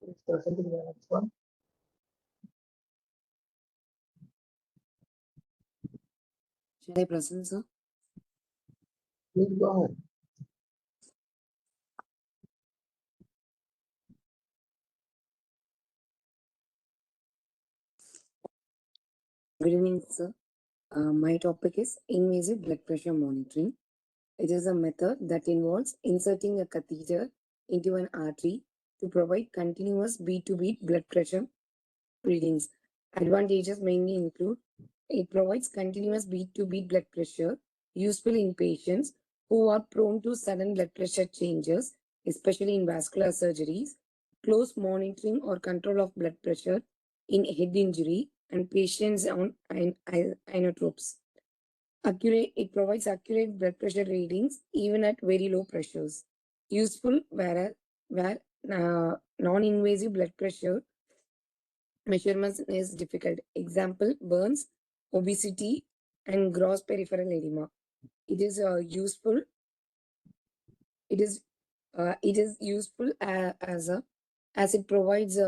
Please proceed to the next one. Should I present, sir? Please go ahead. Good evening, sir. My topic is invasive blood pressure monitoring. It is a method that involves inserting a catheter into an artery to provide continuous beat-to-beat blood pressure readings. Advantages mainly include it provides continuous beat-to-beat blood pressure, useful in patients who are prone to sudden blood pressure changes, especially in vascular surgeries, close monitoring or control of blood pressure in head injury and patients on inotropes. It provides accurate blood pressure readings even at very low pressures. Useful where non-invasive blood pressure measurements is difficult. Example, burns, obesity, and gross peripheral edema. It is useful. It is useful as it provides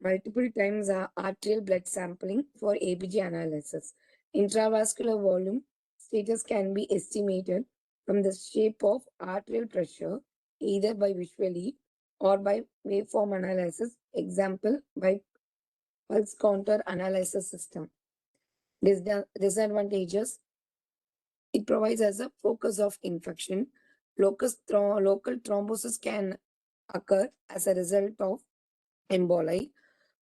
multiple times arterial blood sampling for ABG analysis. Intravascular volume status can be estimated from the shape of arterial pressure either by visually or by waveform analysis. Example, by pulse counter analysis system. Disadvantages: it provides as a focus of infection. Local thrombosis can occur as a result of emboli.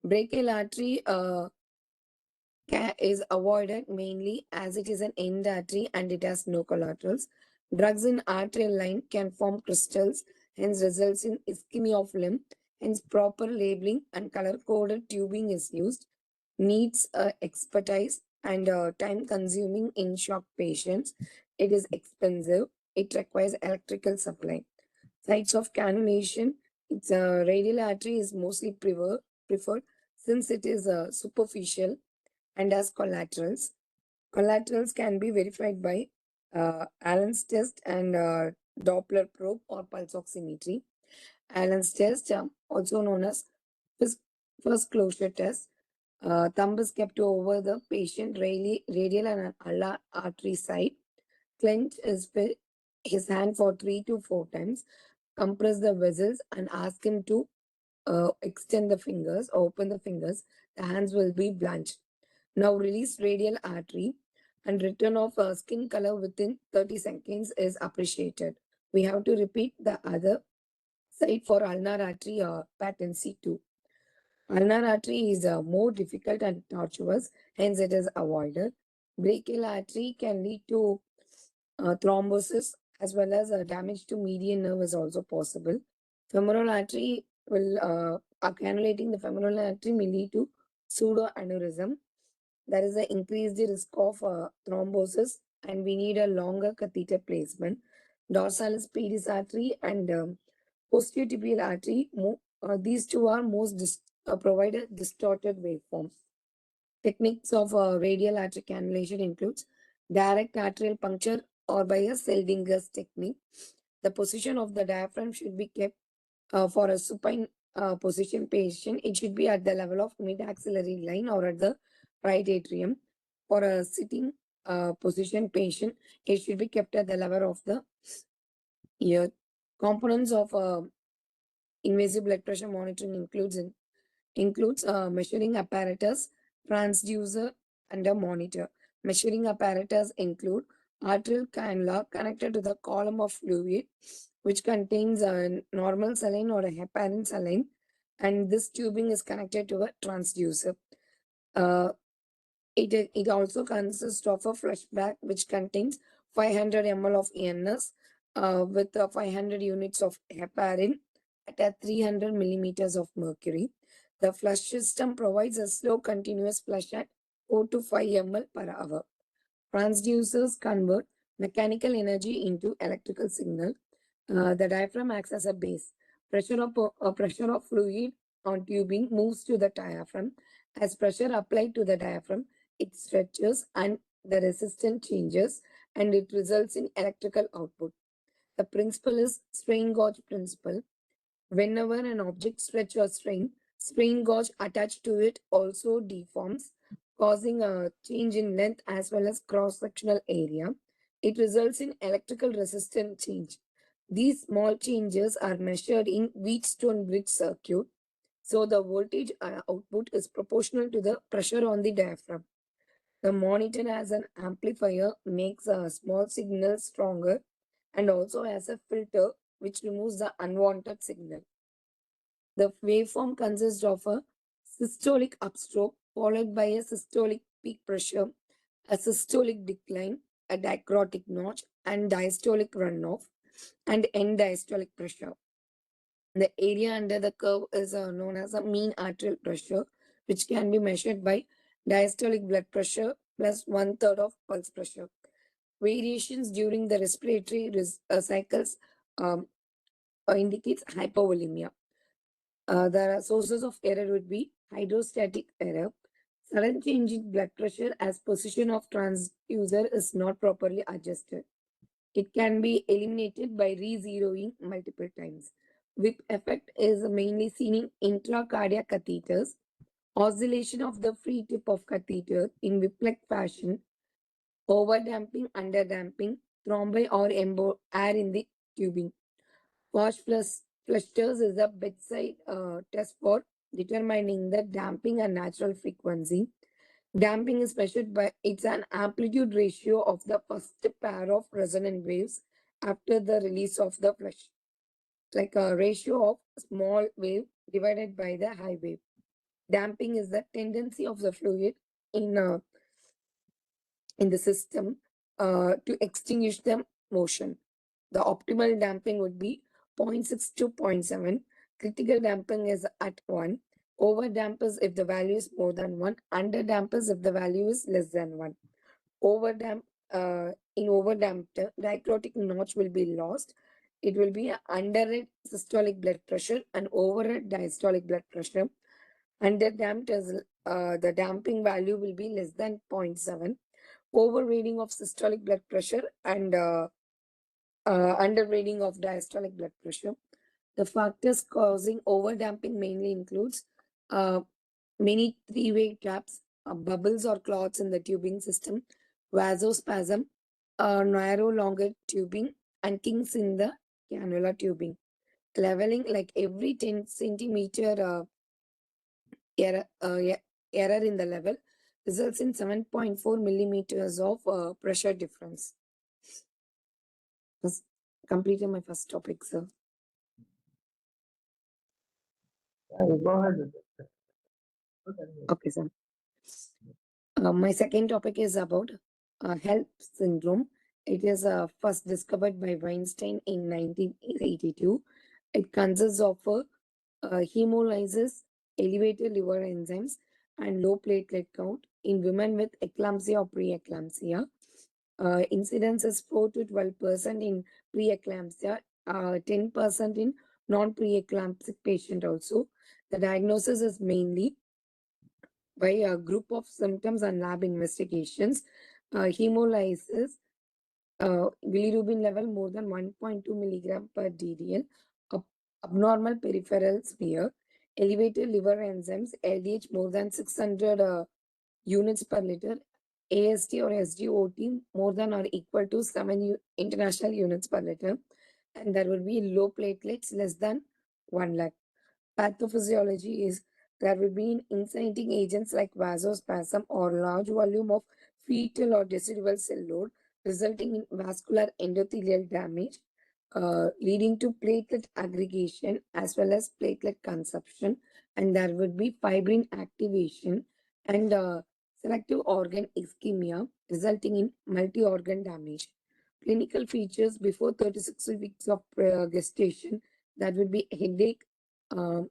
Brachial artery is avoided mainly as it is an end artery and it has no collaterals. Drugs in arterial line can form crystals, hence results in ischemia of limb. Hence, proper labeling and color-coded tubing is used. Needs expertise and time consuming in shock patients. It is expensive. It requires electrical supply. Sites of cannulation. Its radial artery is mostly preferred since it is superficial and has collaterals. Collaterals can be verified by Allen's test and Doppler probe or pulse oximetry. Allen's test, also known as first closure test. Thumb is kept over the patient radial and ulnar artery side. Clench his hand for 3 to 4 times. Compress the vessels and ask him to extend the fingers, open the fingers. The hands will be blanched. Now release radial artery and return of skin color within 30 seconds is appreciated. We have to repeat the other side for ulnar artery pattern C2. Ulnar artery is more difficult and tortuous, hence it is avoided. Brachial artery can lead to thrombosis as well as damage to median nerve is also possible. Femoral artery cannulating the femoral artery may lead to pseudoaneurysm. There is an increased risk of thrombosis and we need a longer catheter placement. Dorsalis pedis artery and posterior tibial artery, these two are provide a distorted waveform. Techniques of radial artery cannulation includes direct arterial puncture or by a Seldinger's technique. The position of the diaphragm should be kept for a supine position patient. It should be at the level of mid-axillary line or at the right atrium. For a sitting position patient, it should be kept at the level of the ear. Components of invasive blood pressure monitoring includes measuring apparatus, transducer, and a monitor. Measuring apparatus include arterial cannula connected to the column of fluid, which contains a normal saline or a heparin saline, and this tubing is connected to a transducer. Uh, it also consists of a flush bag which contains 500 ml of NS with 500 units of heparin at 300 millimeters of mercury. The flush system provides a slow continuous flush at 4 to 5 ml per hour. Transducers convert mechanical energy into electrical signal. The diaphragm acts as a base. Pressure of fluid on tubing moves to the diaphragm. As pressure applied to the diaphragm, it stretches and the resistance changes and it results in electrical output. The principle is strain gauge principle. Whenever an object stretch or strain, Sprain gauge attached to it also deforms, causing a change in length as well as cross-sectional area. It results in electrical resistance change. These small changes are measured in Wheatstone bridge circuit, so the voltage output is proportional to the pressure on the diaphragm. The monitor as an amplifier makes a small signal stronger and also has a filter which removes the unwanted signal. The waveform consists of a systolic upstroke followed by a systolic peak pressure, a systolic decline, a dichrotic notch, and diastolic runoff, and end diastolic pressure. The area under the curve is known as a mean arterial pressure, which can be measured by diastolic blood pressure plus one third of pulse pressure. Variations during the respiratory cycles um, indicates hypovolemia. The sources of error would be hydrostatic error, sudden change in blood pressure as position of transducer is not properly adjusted. It can be eliminated by re-zeroing multiple times. Whip effect is mainly seen in intracardiac catheters. Oscillation of the free tip of catheter in whip-like fashion, overdamping, underdamping, thrombi or air in the tubing. Wash plus flushters is a bedside test for determining the damping and natural frequency. Damping is measured by it's an amplitude ratio of the first pair of resonant waves after the release of the flush, like a ratio of small wave divided by the high wave. Damping is the tendency of the fluid in uh, in the system to extinguish the motion. The optimal damping would be 0.6 to 0.7. Critical damping is at 1. Over dampers if the value is more than 1. Under dampers if the value is less than 1. Overdamp, in overdamped, dichrotic notch will be lost. It will be under systolic blood pressure and over diastolic blood pressure. Under damped, the damping value will be less than 0.7. Over reading of systolic blood pressure and under reading of diastolic blood pressure. The factors causing overdamping mainly includes uh, many three-way traps, bubbles or clots in the tubing system, vasospasm, narrow longer tubing, and kinks in the cannula tubing. Leveling like every 10 centimeter error, error in the level results in 7.4 millimeters of pressure difference. Just completed my first topic, sir. You go ahead with it. Okay, sir. My second topic is about HELLP syndrome. It is first discovered by Weinstein in 1982. It consists of hemolysis, elevated liver enzymes, and low platelet count in women with eclampsia or preeclampsia. Incidence is 4 to 12% in preeclampsia, 10% in non-preeclamptic patient also. The diagnosis is mainly by a group of symptoms and lab investigations. Hemolysis, bilirubin level more than 1.2 milligram per ddl, abnormal peripheral smear, elevated liver enzymes, LDH more than 600 units per liter, AST or SGOT more than or equal to 7 international units per liter, and there will be low platelets less than 1 lakh. Pathophysiology is there will be inciting agents like vasospasm or large volume of fetal or decidual cell load, resulting in vascular endothelial damage, leading to platelet aggregation as well as platelet consumption, and there would be fibrin activation and selective organ ischemia, resulting in multi-organ damage. Clinical features before 36 weeks of gestation, that would be headache, um,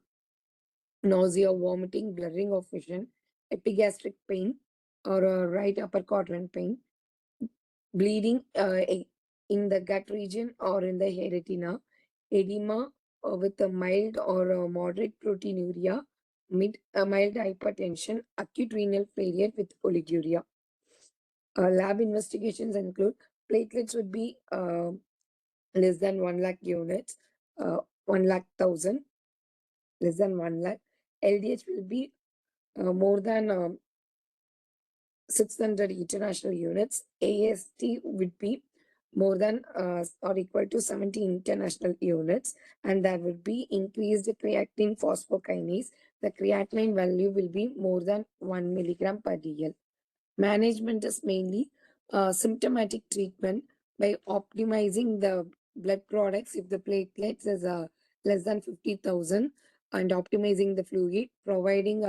nausea, vomiting, blurring of vision, epigastric pain, or right upper quadrant pain, bleeding in the gut region or in the hair retina, edema with a mild or a moderate proteinuria, mild hypertension, acute renal failure with oliguria. Lab investigations include platelets would be less than 1 lakh units, 1 lakh thousand, less than 1 lakh. LDH will be more than 600 international units. AST would be more than or equal to 70 international units, and there would be increased creatine phosphokinase. The creatinine value will be more than 1 milligram per DL. Management is mainly symptomatic treatment by optimizing the blood products if the platelets is less than 50,000, and optimizing the fluid, providing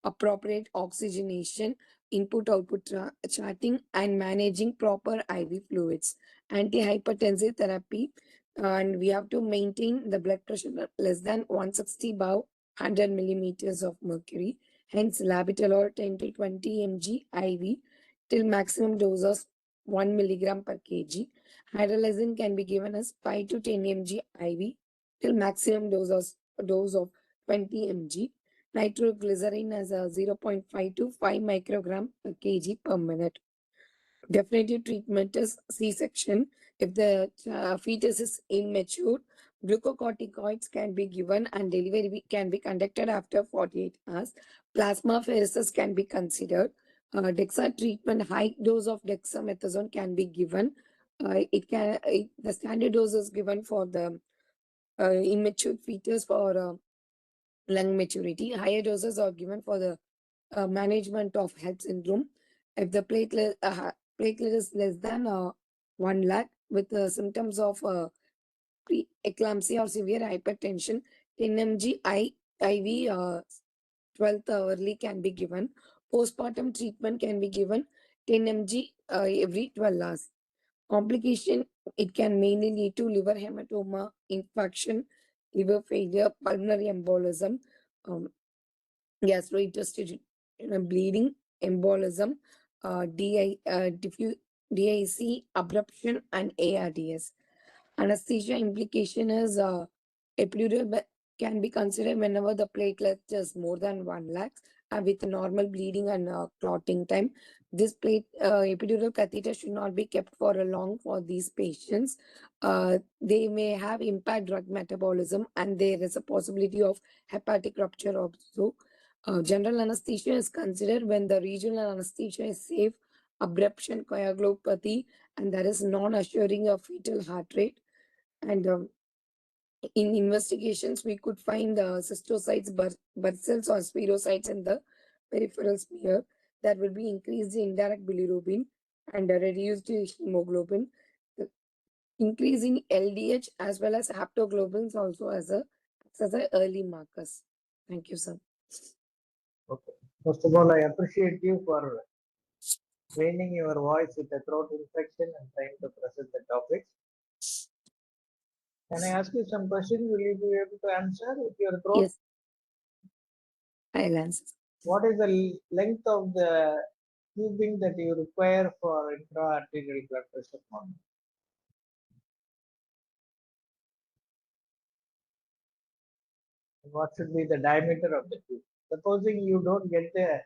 appropriate oxygenation, input output charting, and managing proper IV fluids. Antihypertensive therapy, and we have to maintain the blood pressure less than 160 above 100 millimeters of mercury. Hence, labetalol 10 to 20 mg IV till maximum dose of 1 milligram per kg. Hydralazine can be given as 5 to 10 mg IV till maximum dose of 20 mg. Nitroglycerin as a 0.5 to 5 microgram per kg per minute. Definitive treatment is C-section. If the fetus is immature, glucocorticoids can be given and delivery can be conducted after 48 hours. Plasmapheresis can be considered. DEXA treatment, high dose of dexamethasone can be given. The standard dose is given for the immature fetus for lung maturity. Higher doses are given for the management of health syndrome. If the platelet is less than 1 lakh with symptoms of preeclampsia or severe hypertension, 10 mg IV 12th hourly can be given. Postpartum treatment can be given 10 mg every 12 hours. Complication, it can mainly lead to liver hematoma, infection, liver failure, pulmonary embolism, gastrointestinal bleeding, embolism, DIC, abruption, and ARDS. Anesthesia implication is epidural can be considered whenever the platelet is more than 1 lakh with normal bleeding and clotting time. This epidural catheter should not be kept for a long for these patients. They may have impaired drug metabolism, and there is a possibility of hepatic rupture also. General anesthesia is considered when the regional anesthesia is safe, abruption, coagulopathy, and there is non-assuring of fetal heart rate. And in investigations, we could find cystocytes, birth cells, or spirocytes in the peripheral smear. That will be increased indirect bilirubin and reduced hemoglobin. The increase in LDH as well as haptoglobins also as a early markers. Thank you, sir. Okay. First of all, I appreciate you for training your voice with a throat infection and trying to present the topics. Can I ask you some questions? Will you be able to answer with your throat? Yes, I'll answer. What is the length of the tubing that you require for intra-arterial blood pressure monitoring? What should be the diameter of the tube? Supposing you don't get the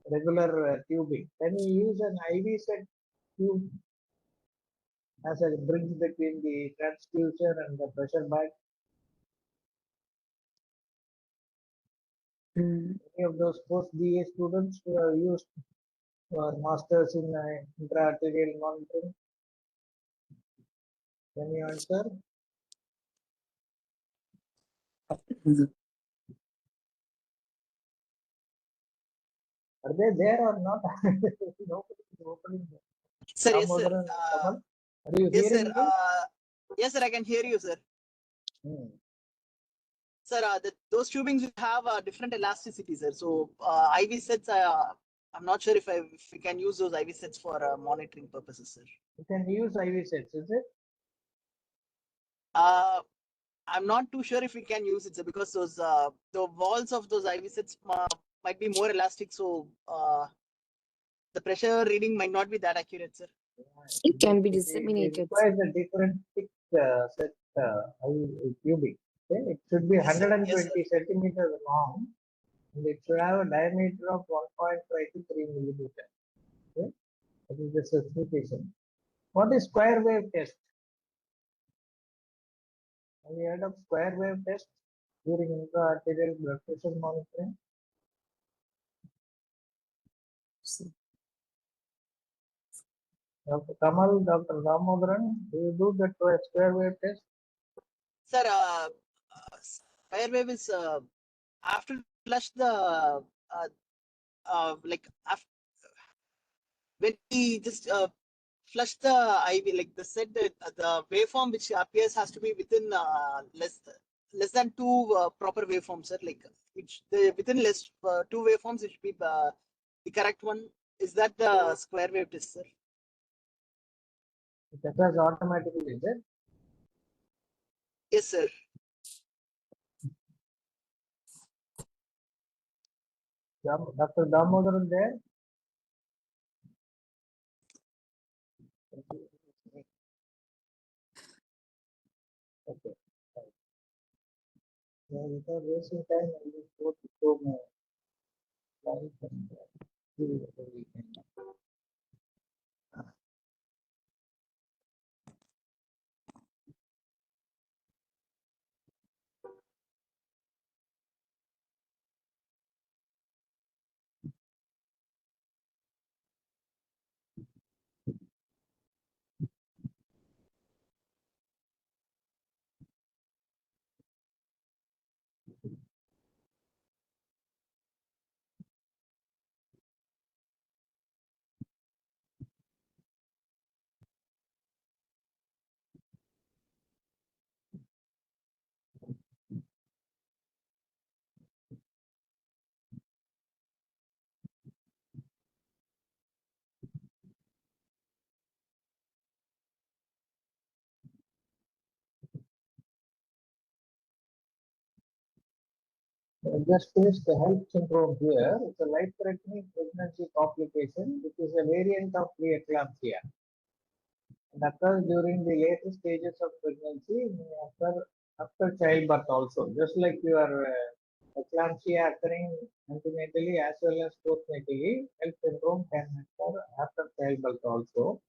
regular tubing, can you use an IV set tube as a bridge between the transducer and the pressure bag? Any of those post-BA students who have used for masters in intra-arterial monitoring? Can you answer? Are they there or not? Nobody is opening them. Sir, yes, sir. Damodaran, Kamal, are you Yes, hearing sir. me? Yes, sir, I can hear you, sir. Sir, those tubings will have different elasticity, sir. So IV sets, I'm not sure if we can use those IV sets for monitoring purposes, sir. You can use IV sets, is it? I'm not too sure if we can use it, sir, because those the walls of those IV sets might be more elastic, so the pressure reading might not be that accurate, sir. It can be It disseminated. requires a different thick set tubing. Okay? It should be 120 centimeters long, and it should have a diameter of 1.5 to 3 millimeter. Okay? That is the specification. What is square wave test? Have you heard of square wave test? during intra-arterial blood pressure monitoring? Dr. Kamal, Dr. Damodaran, do you do the square wave test? Sir, square wave is after flush the like after when we just flush the IV, like the set the waveform which appears has to be within less than two proper waveforms, sir. Like which the within less two waveforms, it should be the correct one. Is that the square wave test, sir? It occurs automatically, is it? Yes, sir. Dr. Damodaran there? Okay. Yeah, without wasting time, I will go to show my slides and see whether we can. I just finished the HELP syndrome here. It's a life-threatening pregnancy complication, which is a variant of preeclampsia. And occurs during the later stages of pregnancy, may occur after childbirth also. Just like your eclampsia occurring antenatally as well as postnatally, HELP syndrome can occur after childbirth also.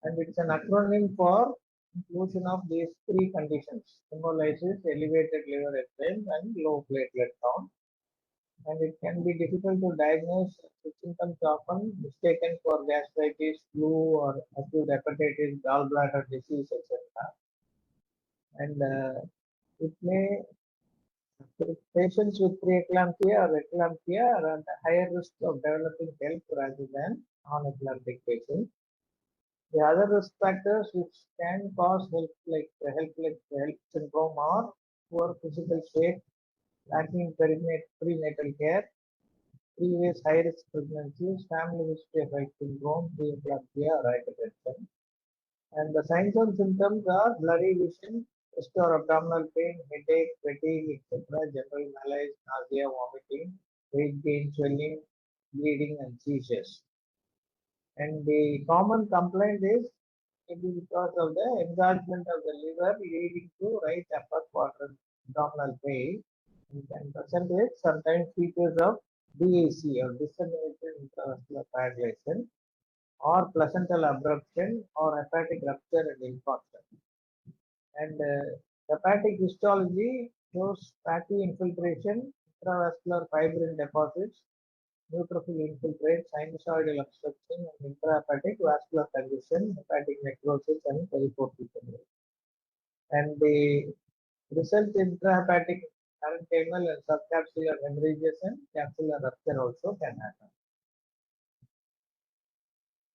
And it's an acronym for inclusion of these three conditions: hemolysis, elevated liver enzymes, and low platelet count. And it can be difficult to diagnose. The symptoms often mistaken for gastritis, flu, or acute hepatitis, gallbladder disease, etc. And it may patients with preeclampsia or eclampsia are at a higher risk of developing HELP rather than non-eclamptic patients. The other risk factors which can cause HELP syndrome are poor physical state, lacking prenatal care, previous high-risk pregnancies, family history of HELP syndrome, preeclampsia, or hypertension. And the signs and symptoms are blurry vision, chest or abdominal pain, headache, fatigue, etc., general malaise, nausea, vomiting, weight gain, swelling, bleeding, and seizures. And the common complaint is maybe because of the enlargement of the liver leading to right upper quadrant abdominal pain. You can present with sometimes features of DAC or disseminated intravascular coagulation or placental abruption or hepatic rupture and infarction. And hepatic histology shows fatty infiltration, intravascular fibrin deposits, neutrophil infiltrate, sinusoidal obstruction, and intrahepatic vascular congestion, hepatic necrosis, and periportal. And the result intrahepatic parenchymal and subcapsular hemorrhages and capsular rupture also can happen.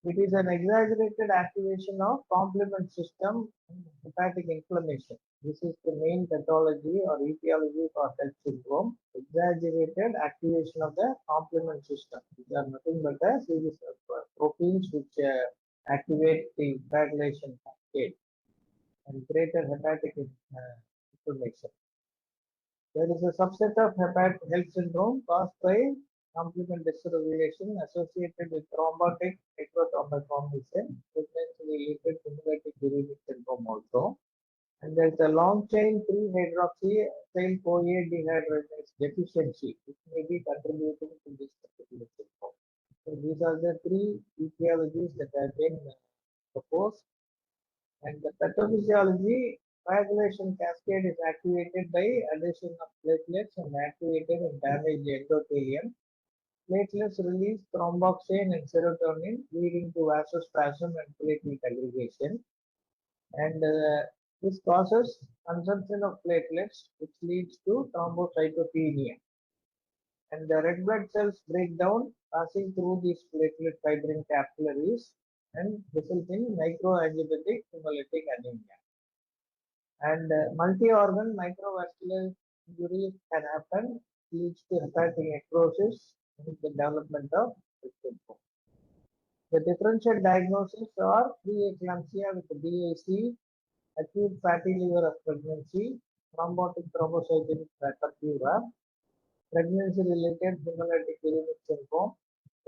It is an exaggerated activation of complement system and hepatic inflammation. This is the main pathology or etiology for HELP syndrome. Exaggerated activation of the complement system. These are nothing but a series of proteins which activate the coagulation cascade and greater hepatic inflammation. There is a subset of HELP syndrome caused by complement dysregulation associated with thrombotic microthrombotic formation, pregnancy-related hemolytic uremic syndrome also. And there is a long chain 3-hydroxy acyl CoA dehydrogenase deficiency, which may be contributing to this particular syndrome. So these are the three etiologies that have been proposed. And the pathophysiology coagulation cascade is activated by addition of platelets and activated and damaged endothelium. Platelets release thromboxane and serotonin, leading to vasospasm and platelet aggregation. And this causes consumption of platelets, which leads to thrombocytopenia. And the red blood cells break down, passing through these platelet fibrin capillaries and result in microangiopathic hemolytic anemia. And multi-organ microvascular injury can happen, leads to hepatic necrosis and the development of syndrome. The differential diagnosis are preeclampsia with DAC, acute fatty liver of pregnancy, thrombotic thrombocytopenic hyperpura, pregnancy-related hemolytic uremic syndrome,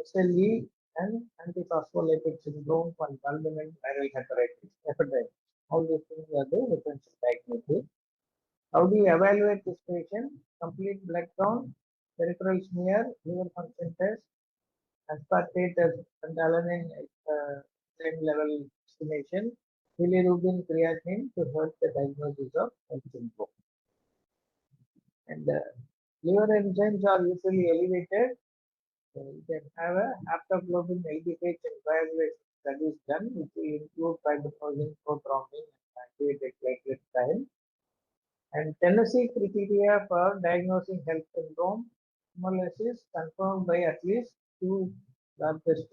SLE, and antiphospholipid syndrome and fulminant viral hepatitis. All these things are the differential diagnosis. How do you evaluate this patient? Complete blood count, peripheral smear, liver function test, aspartate and alanine level estimation, bilirubin, creatinine to help the diagnosis of HELLP syndrome. And liver enzymes are usually elevated. So you can have a haptoglobin LDH and coagulation studies done, which will include fibrinogen, prothrombin, and activated platelet time. And Tennessee criteria for diagnosing HELLP syndrome: hemolysis confirmed by at least 2 lab tests,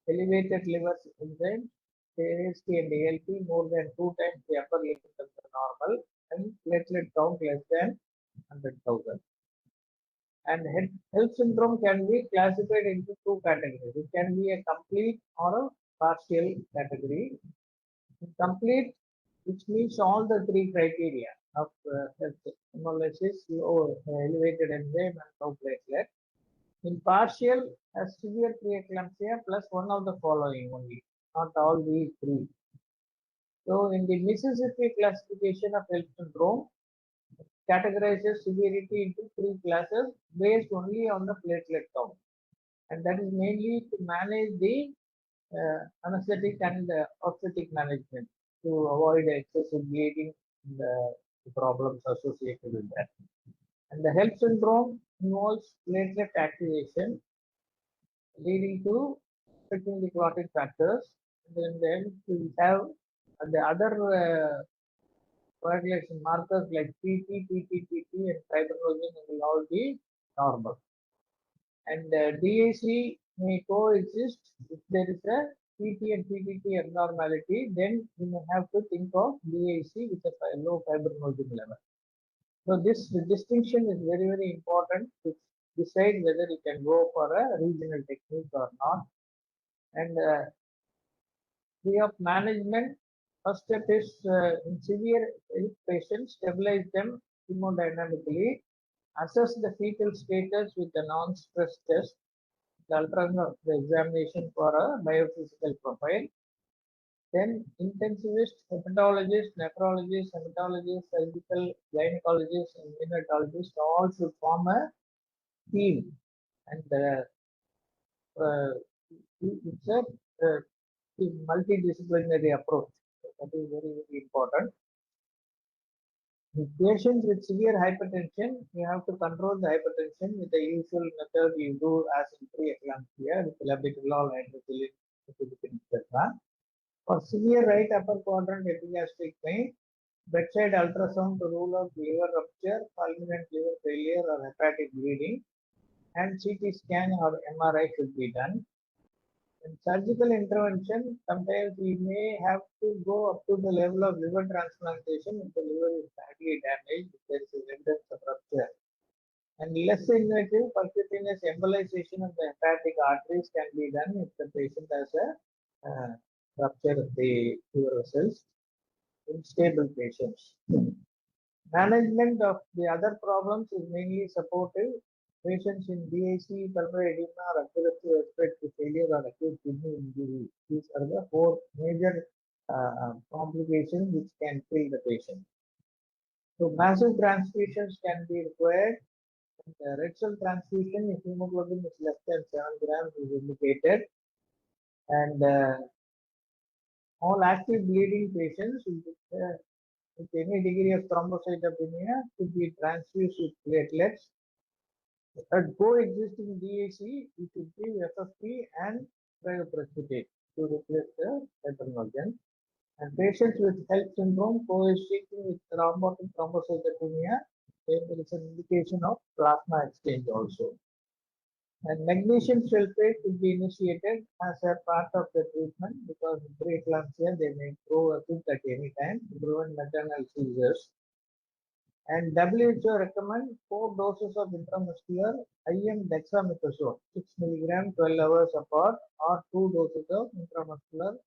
elevated liver enzymes, AST and ALP more than 2 times the upper limit of the normal, and platelet count less than 100,000. And HELLP syndrome can be classified into 2 categories. It can be a complete or a partial category. Complete, which means all the 3 criteria of hemolysis, low elevated enzyme, and low platelet. In partial, a severe preeclampsia plus one of the following only, not all these 3. So, in the Mississippi classification of HELLP syndrome, categorizes severity into 3 classes based only on the platelet count, and that is mainly to manage the anesthetic and obstetric management to avoid excessive bleeding and the problems associated with that. And the HELLP syndrome involves platelet activation, leading to affecting the clotting factors. And then we have the other coagulation markers like PT, PT, and fibrinogen will all be normal. And DAC may coexist if there is a PT and PTT abnormality, then you may have to think of DAC with a low fibrinogen level. So this distinction is very, very important to decide whether you can go for a regional technique or not. And way of management, first step is in severe patients, stabilize them hemodynamically, assess the fetal status with a non-stress test, the ultrasound examination for a biophysical profile. Then intensivist, hepatologist, nephrologist, hematologist, surgical, gynecologist, and neonatologist all should form a team, and it's a multidisciplinary approach. That is very, very important. In patients with severe hypertension, you have to control the hypertension with the usual method you do as in preeclampsia with labetalol, hydroxyl, etc. For severe right upper quadrant epigastric pain, bedside ultrasound to rule out liver rupture, fulminant liver failure, or hepatic bleeding, and CT scan or MRI should be done. In surgical intervention, sometimes we may have to go up to the level of liver transplantation if the liver is badly damaged, if there is evidence of rupture. And less invasive percutaneous embolization of the hepatic arteries can be done if the patient has a rupture of the liver vessels in stable patients. Management of the other problems is mainly supportive. Patients in DAC, pulmonary edema, or acute respiratory failure, or acute kidney injury. These are the 4 major complications which can kill the patient. So massive transfusions can be required. And red cell transfusion, if hemoglobin is less than 7 grams, is indicated. And all active bleeding patients will with any degree of thrombocytopenia to be transfused with platelets. At coexisting DAC, we should give FFP and cryoprecipitate to replace the heterinogen. And patients with HELLP syndrome coexisting with thrombotic thrombocytopenia, there is an indication of plasma exchange also. And magnesium sulfate will be initiated as a part of the treatment because preeclampsia they may throw a fit at any time to prevent maternal seizures. And WHO recommend 4 doses of intramuscular IM dexamethasone, 6 mg 12 hours apart, or 2 doses of intramuscular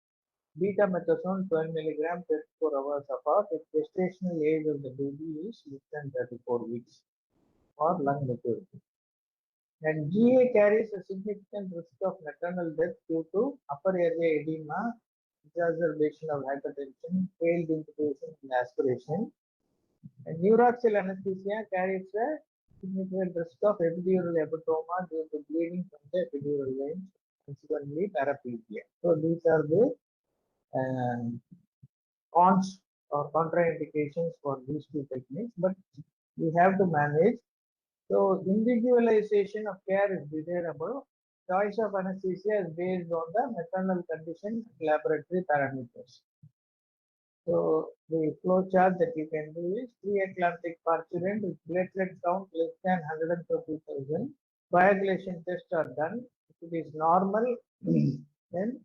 betamethasone 12 mg 24 hours apart if gestational age of the baby is less than 34 weeks or lung maturity. And GA carries a significant risk of maternal death due to upper airway edema, exacerbation of hypertension, failed intubation and aspiration. And neuraxial anesthesia carries a significant risk of epidural hepatoma due to bleeding from the epidural veins, consequently paraplegia. So these are the cons or contraindications for these two techniques, but we have to manage. So individualization of care is desirable. Choice of anesthesia is based on the maternal condition and laboratory parameters. So the flow chart that you can do is preeclamptic parturient with platelet count less than 130,000. Coagulation tests are done. If it is normal, then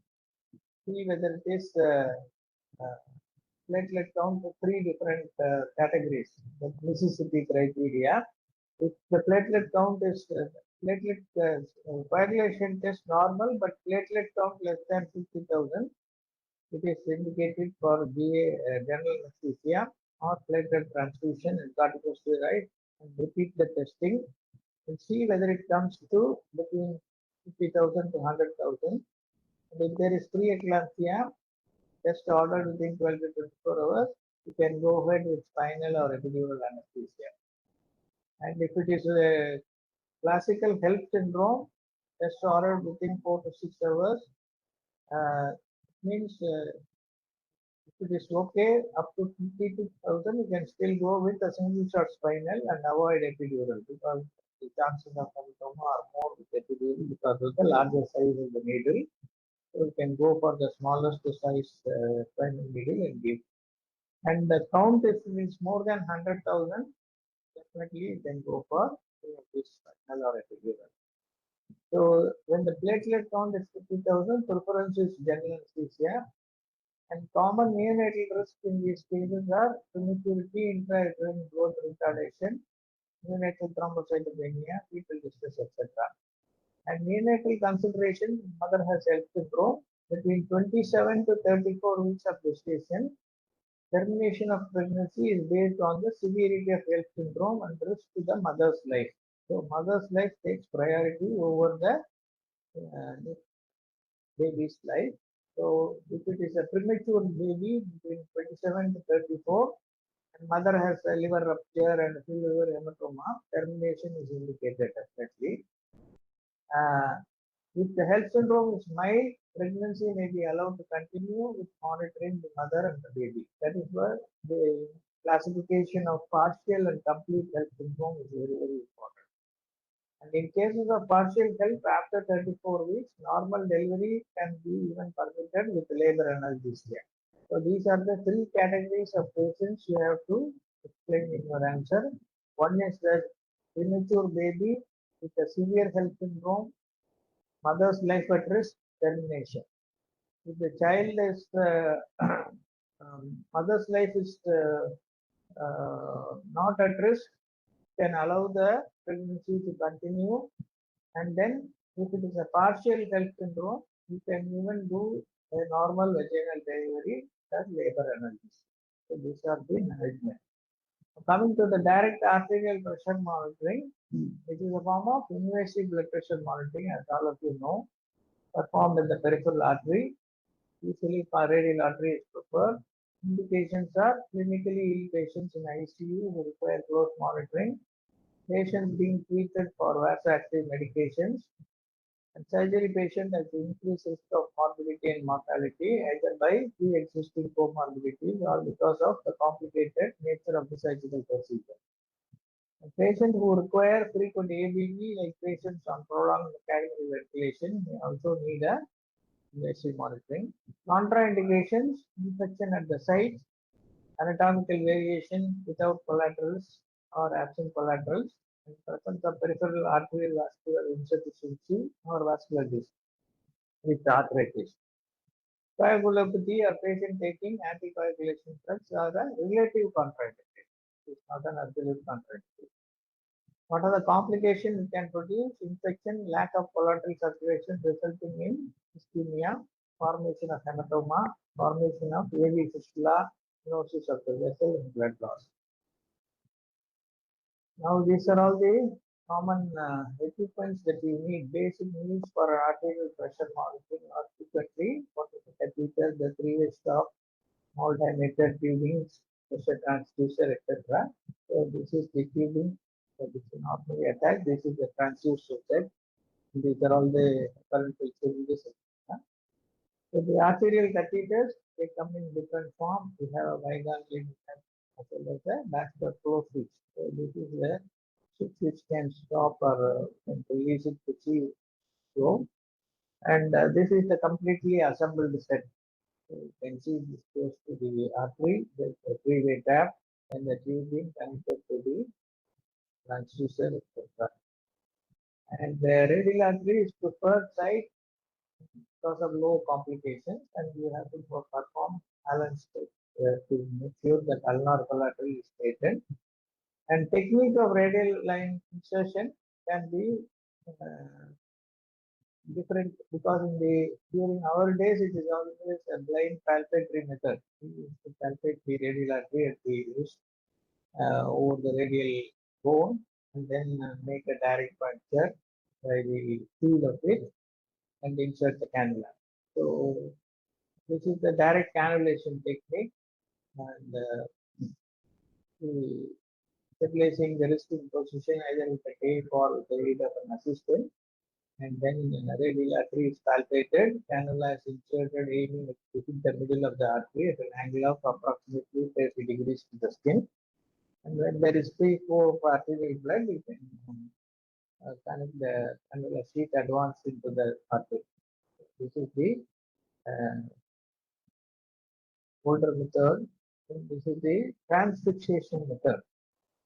see whether it is platelet count of 3 different categories. The necessity criteria. If the platelet count is coagulation test normal, but platelet count less than 50,000, it is indicated for GA general anesthesia or platelet transfusion and corticosteroid, and repeat the testing and see whether it comes to between 50,000 to 100,000. And if there is preeclampsia, test ordered within 12 to 24 hours, you can go ahead with spinal or epidural anesthesia. And if it is a classical HELLP syndrome, test ordered within 4 to 6 hours, means if it is okay up to 52,000, you can still go with a single shot spinal and avoid epidural because the chances of hematoma are more with epidural because of the larger size of the needle. So you can go for the smallest size spinal needle and give. And the count if it is more than 100,000, definitely you can go for this spinal or epidural. So when the platelet count is 50,000, preference is general anesthesia. And common neonatal risk in these cases are prematurity, intrauterine growth retardation, neonatal thrombocytopenia, fetal distress, etc. And neonatal consideration, mother has HELLP syndrome between 27 to 34 weeks of gestation. Termination of pregnancy is based on the severity of HELLP syndrome and risk to the mother's life. So mother's life takes priority over the baby's life. So if it is a premature baby between 27 to 34 and mother has a liver rupture and liver hematoma, termination is indicated definitely. If the HELLP syndrome is mild, pregnancy may be allowed to continue with monitoring the mother and the baby. That is why the classification of partial and complete HELLP syndrome is very, very important. And in cases of partial HELLP after 34 weeks, normal delivery can be even permitted with labor analgesia. So these are the 3 categories of patients you have to explain in your answer. One is the premature baby with a severe HELLP syndrome, mother's life at risk, termination. If the child is mother's life is not at risk, can allow the pregnancy to continue, and then if it is a partial HELLP syndrome, you can even do a normal vaginal delivery as labor analgesia. So these are the management. Coming to the direct arterial pressure monitoring, it is a form of invasive blood pressure monitoring, as all of you know, performed in the peripheral artery. Usually radial artery is preferred. Indications are clinically ill patients in ICU who require close monitoring, patients being treated for vasoactive medications, And surgery patient has increased risk of morbidity and mortality either by pre-existing comorbidities or because of the complicated nature of the surgical procedure. A patient who require frequent ABV, like patients on prolonged mechanical ventilation, may also need a invasive monitoring. Contraindications: infection at the site, anatomical variation without collaterals or absent collaterals, and presence of peripheral arterial vascular insufficiency or vascular disease with arthritis. Coagulopathy, a patient taking anticoagulation drugs are a relative contraindication. It is not an absolute contraindication. What are the complications it can produce? Infection, lack of collateral circulation resulting in ischemia, formation of hematoma, formation of AV fistula, stenosis of the vessel, and blood loss. Now, these are all the common equipments that you need, basic needs for arterial pressure monitoring or frequently, what is the catheter, the three-way stop, small diameter tubings, pressure transducer, etc. So, this is the tubing that is normally attached. This is the transducer set. These are all the current syringes, etc. So, the arterial catheters, they come in different forms. We have a Vigan lead as well as a vascular flow switch. So, this is the switch which can stop or can release it to see flow. And this is the completely assembled set. So you can see this goes to the artery, there's a three-way tap, and the tubing connected to the transducer, etc. And the radial artery is preferred site because of low complications, and you have to perform Allen steps to make sure that ulnar collateral is patent. And technique of radial line insertion can be different because during our days it is always a blind palpatory method. We used to palpate the radial artery at the wrist over the radial bone and then make a direct puncture by the feel of it and insert the cannula. So this is the direct cannulation technique, and stabilizing the resting position either with a tape or with the aid of an assistant. And then the radial artery is palpated, cannula is inserted aiming to hit the middle of the artery at an angle of approximately 30 degrees to the skin. And when there is free flow of arterial blood, you can connect the cannula sheath advance into the artery. This is the older method. And this is the transfixation method,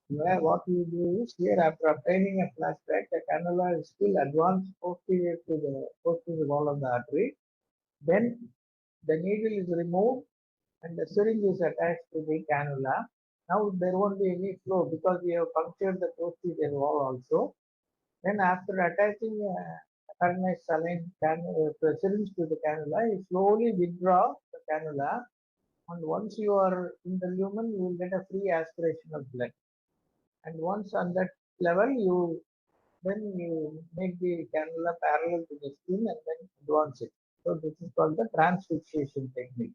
where what you do is here after obtaining a flashback, the cannula is still advanced posterior to the posterior wall of the artery. Then the needle is removed and the syringe is attached to the cannula. Now there won't be any flow because we have punctured the posterior wall also. Then after attaching a cannula saline syringe to the cannula, you slowly withdraw the cannula, and once you are in the lumen, you will get a free aspiration of blood. And once on that level, you make the cannula parallel to the skin and then advance it. So this is called the transfixation technique.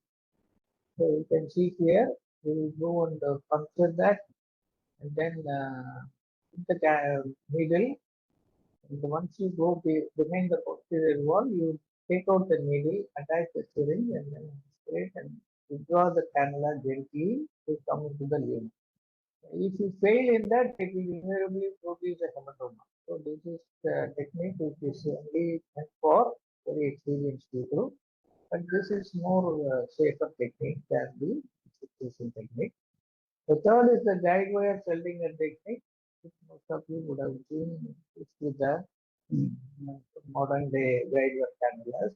So you can see here, we will go and puncture that, and then put the needle. And once you go behind the posterior wall, you take out the needle, attach the syringe, and then aspirate and withdraw the cannula gently to come into the lumen. If you fail in that, it will invariably produce a hematoma. So this is the technique which is only meant for very experienced people, but this is more safer technique than the fixation technique. The third is the guide wire Seldinger technique, which most of you would have seen with the modern day guide wire cannulas.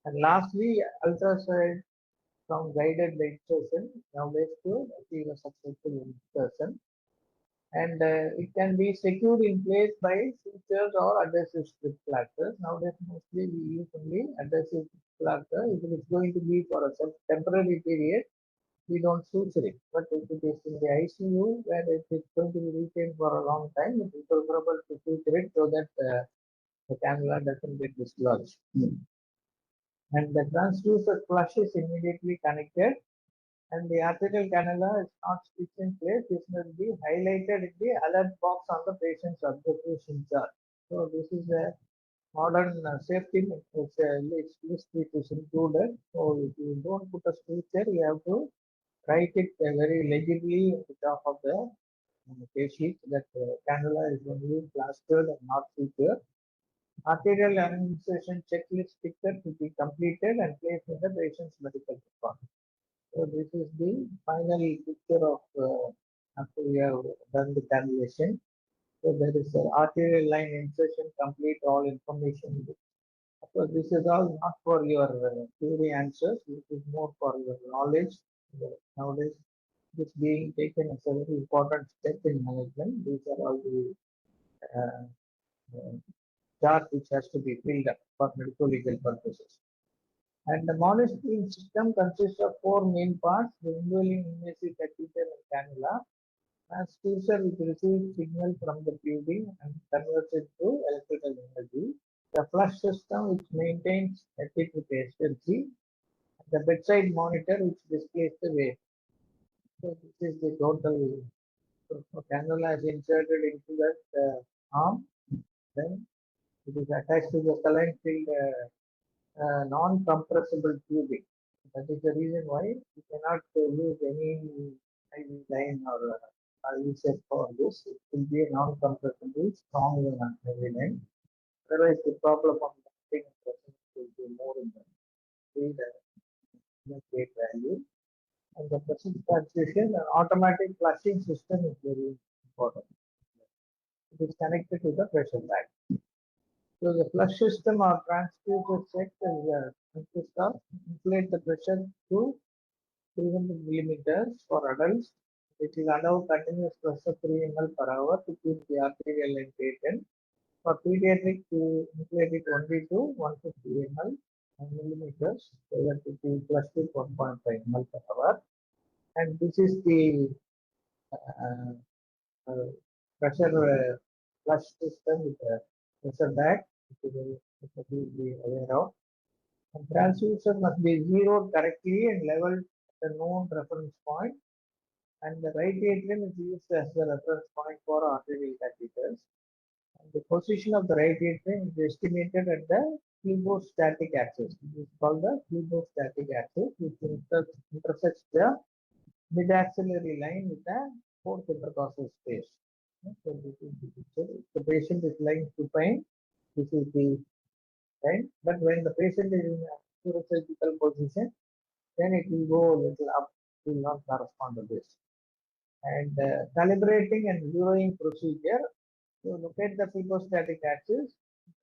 And lastly, ultrasound from guided by insertion, nowadays to achieve a successful insertion. And it can be secured in place by sutures or adhesive strip plasters. Nowadays, mostly we use only adhesive plaster. If it is going to be for a temporary period, we don't suture it. But if it is in the ICU, where it is going to be retained for a long time, it is preferable to suture it so that the cannula doesn't get dislodged. And the transducer flush is immediately connected, and the arterial cannula is not stitched in place. This must be highlighted in the alert box on the patient's observation chart. So this is a modern safety list which is included. So if you don't put a structure, you have to write it very legibly at the top of the case sheet that cannula is only plastered and not sutured. Arterial insertion checklist sticker to be completed and placed in the patient's medical record. So this is the final picture of after we have done the cannulation. So there is an arterial line insertion, complete all information. So this is all not for your theory answers. This is more for your knowledge. Nowadays, this being taken as a very important step in management. These are all the uh, uh, chart which has to be filled up for medical legal purposes. And the monitoring system consists of four main parts: the indwelling invasive catheter and cannula, transducer which receives signal from the tubing and converts it to electrical energy, the flush system which maintains epic with efficiency, and the bedside monitor which displays the wave. So this is the total. So cannula is inserted into that arm, then it is attached to the saline filled non-compressible tubing. That is the reason why you cannot use any IV line or IV set for this. It will be a non-compressible, strong IV line. Otherwise, the problem of mounting will be more in the speed and the gate value. And the pressure transmission and automatic flushing system is very important. It is connected to the pressure bag. So the flush system or transducer set consists of inflate the pressure to 300 millimeters for adults. It will allow continuous pressure 3 ml per hour to keep the arterial line patent. For pediatric, to inflate it only to 150 ml millimeters, so that it will flush with 1.5 ml per hour. And this is the uh, uh, pressure flush system with a pressure bag, which you will be aware of. And transducer must be zeroed correctly and leveled at a known reference point. And the right atrium is used as the reference point for arterial catheters. And the position of the right atrium is estimated at the phlebistostatic axis. It is called the phlebistostatic axis, which intersects the mid-axillary line with the fourth intercostal space. So this is the picture. The patient is lying supine. This is the line. But when the patient is in a surgical position, then it will go a little up. It will not correspond to this. And calibrating and zeroing procedure. So locate the phlebistostatic axis,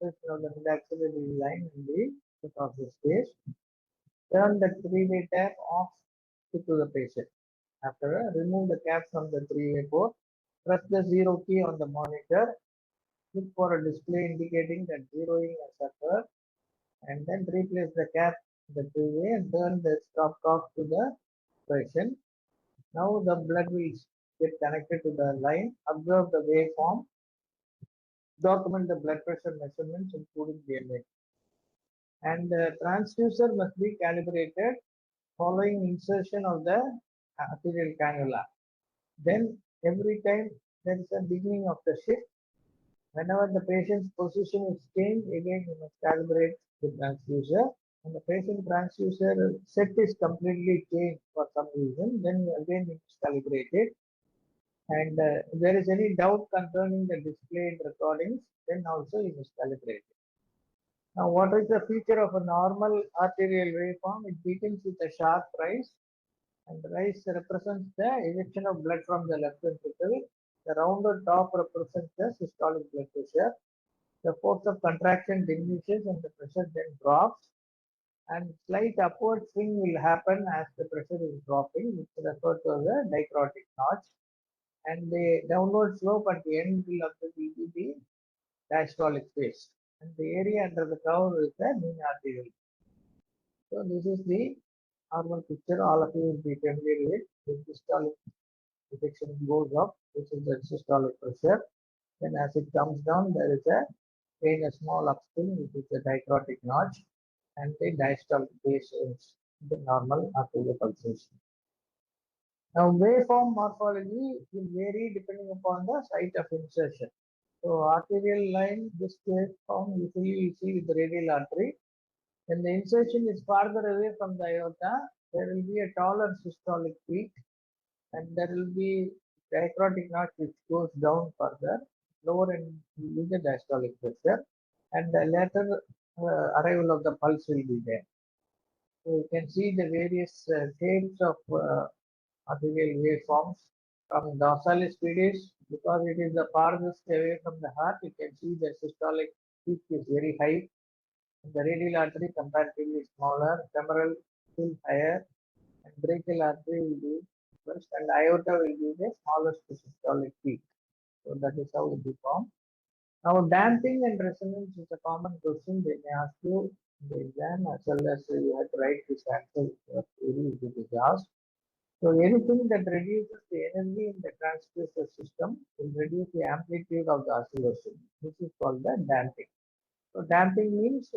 the mid-axillary line in the top of the space. Turn the three-way tap off to the patient. After remove the cap from the three-way port, press the zero key on the monitor. Look for a display indicating that zeroing has occurred, and then replace the cap in the three-way and turn the stopcock to the patient. Now the blood will get connected to the line. Observe the waveform. Document the blood pressure measurements, including DNA. And the transducer must be calibrated following insertion of the arterial cannula. Then every time there is a beginning of the shift, whenever the patient's position is changed, again you must calibrate the transducer. And the patient transducer set is completely changed for some reason, then again you must calibrate it. And if there is any doubt concerning the displayed recordings, then also you must calibrate it. Now, what is the feature of a normal arterial waveform? It begins with a sharp rise, and the rise represents the ejection of blood from the left ventricle. The rounded top represents the systolic blood pressure. The force of contraction diminishes and the pressure then drops. And slight upward swing will happen as the pressure is dropping, which is referred to as a dicrotic notch. And the downward slope at the end of the will be the diastolic phase. And the area under the curve is the mean arterial. So this is the normal picture. All of you will be familiar with. The systolic ejection goes up, which is the systolic pressure. Then as it comes down, there is a small upswing, which is the dicrotic notch, and the diastolic phase is the normal arterial pulsation. Now, waveform morphology will vary depending upon the site of insertion. So arterial line, this waveform usually you see with the radial artery. When the insertion is farther away from the aorta, there will be a taller systolic peak, and there will be diachrotic notch which goes down further, lower and will be the diastolic pressure, and the later arrival of the pulse will be there. So you can see the various shapes of arterial waveforms from dorsalis pedis, because it is the farthest away from the heart. You can see the systolic peak is very high. The radial artery comparatively smaller, femoral still higher, and brachial artery will be first, and aorta will be the smallest systolic peak. So that is how it is formed. Now, damping and resonance is a common question they may ask you in the exam, as well as you have to write this answer if it is asked. So anything that reduces the energy in the transducer system will reduce the amplitude of the oscillation. This is called the damping. So damping means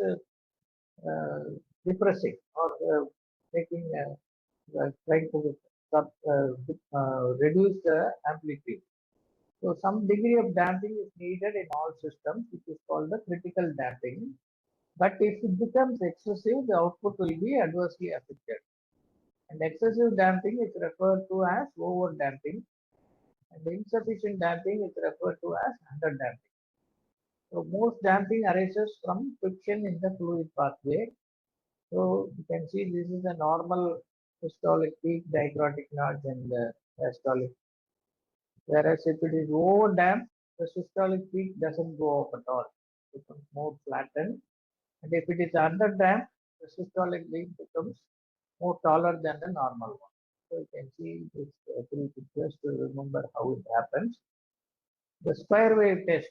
depressing or making trying to reduce the amplitude. So some degree of damping is needed in all systems, which is called the critical damping. But if it becomes excessive, the output will be adversely affected. And excessive damping is referred to as over damping, and insufficient damping is referred to as under damping. So most damping arises from friction in the fluid pathway. So you can see this is a normal systolic peak, diachrotic notch, and diastolic. Whereas if it is over damped, the systolic peak doesn't go up at all. It becomes more flattened. And if it is under damped, the systolic peak becomes more taller than the normal one. So you can see this three pictures to remember how it happens. The square wave test.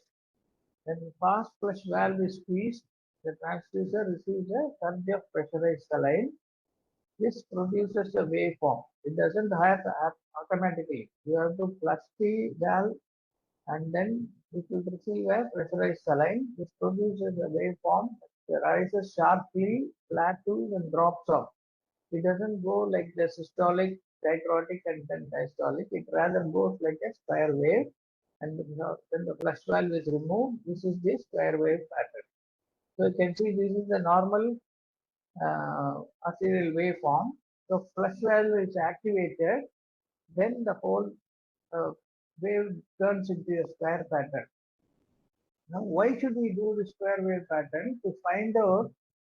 When fast flush valve is squeezed, the transducer receives a surge of pressurized saline. This produces a waveform. It doesn't happen automatically. You have to flush the valve and then it will receive a pressurized saline. This produces a waveform that rises sharply, plateaus, and drops off. It doesn't go like the systolic, diachrotic, and then diastolic. It rather goes like a square wave. And when the flush valve is removed, this is the square wave pattern. So you can see this is the normal arterial waveform. So flush valve is activated, then the whole uh, wave turns into a square pattern. Now, why should we do the square wave pattern? To find out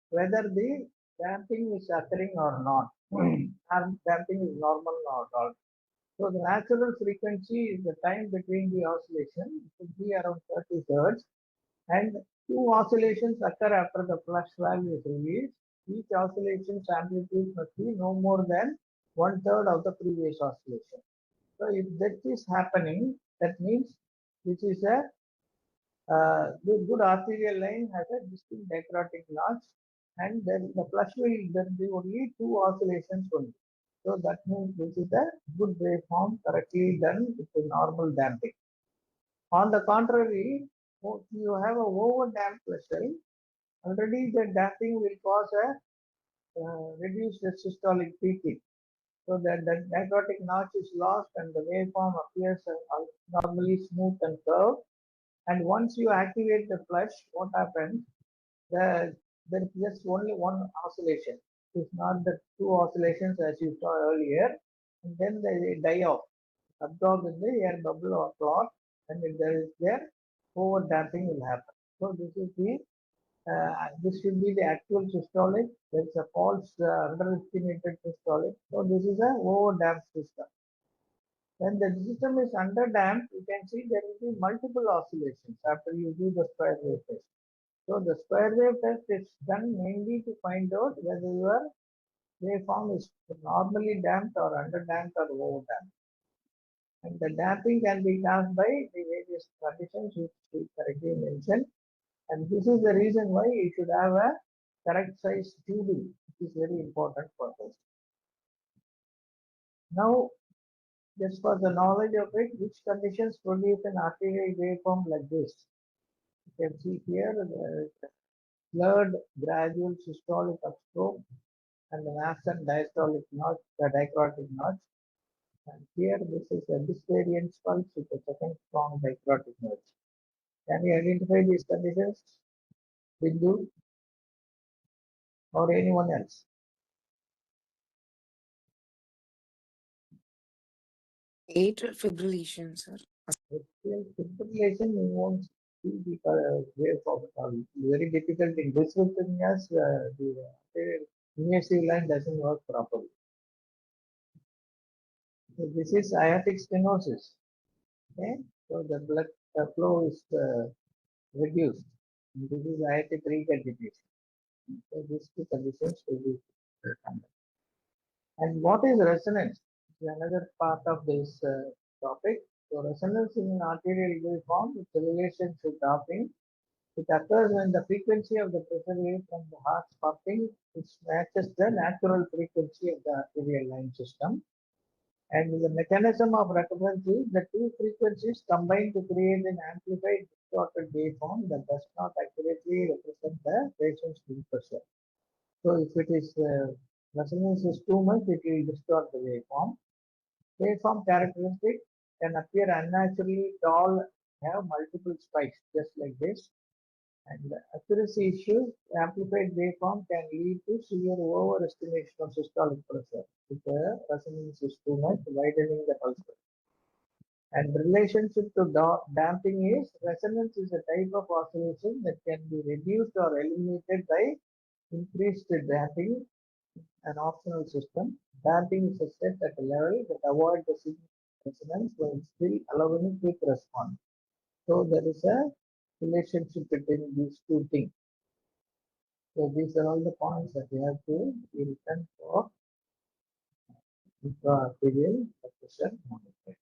whether the damping is occurring or not. Damping is normal or not. So the natural frequency is the time between the oscillation. It should be around 30 hertz. And two oscillations occur after the flush valve is released. Each oscillation's amplitude must be no more than 1/3 of the previous oscillation. So if that is happening, that means this is a the good arterial line has a distinct diachrotic notch, and then the flush will there be only two oscillations only. So that means this is a good waveform correctly done with a normal damping. On the contrary, if you have a over damped vessel, already the damping will cause a reduced systolic peaking. So that the diachrotic notch is lost and the waveform appears normally smooth and curved. And once you activate the flush, what happens? There is just only one oscillation. It's not the two oscillations as you saw earlier. And then they die off, absorbed in the air bubble or clot, and if there is there, over damping will happen. So this should be the actual systolic. There is a false underestimated systolic. So this is a over damped system. When the system is under damped, you can see there will be multiple oscillations after you do the square wave test. So the square wave test is done mainly to find out whether your waveform is normally damped or under damped or over damped. And the damping can be caused by the various conditions which we correctly mentioned. And this is the reason why you should have a correct size tubing, which is very important for this. Now, just for the knowledge of it, which conditions produce an arterial waveform like this? You can see here the slurred gradual systolic upstroke and an absent diastolic notch, the diachrotic notch. And here this is a disvariant pulse with a second strong diachrotic notch. Can you identify these conditions? Bindhu or anyone else? Atrial fibrillation, sir. Atrial fibrillation, you won't see the waveform at all. Very difficult in dysrhythmias, the invasive line doesn't work properly. So this is aortic stenosis. Okay, so the blood flow is reduced. This is aortic regurgitation. So these two conditions will be handled. And what is resonance? Is another part of this topic. So resonance in an arterial waveform is a relationship dropping. It occurs when the frequency of the pressure wave from the heart pumping which matches the natural frequency of the arterial line system. And the mechanism of recurrence is the two frequencies combine to create an amplified distorted waveform that does not accurately represent the patient's blood pressure. So if it is resonance is too much, it will distort the waveform. Waveform characteristic can appear unnaturally tall, have multiple spikes, just like this. And the accuracy issues, amplified waveform can lead to severe overestimation of systolic pressure. If the resonance is too much, widening the pulse width. And relationship to damping is resonance is a type of oscillation that can be reduced or eliminated by increased damping, an optional system. Damping is set at a level that avoids the signal resonance while still allowing quick response. So there is a relationship between these two things. So these are all the points that we have to be written for intra-arterial pressure monitoring.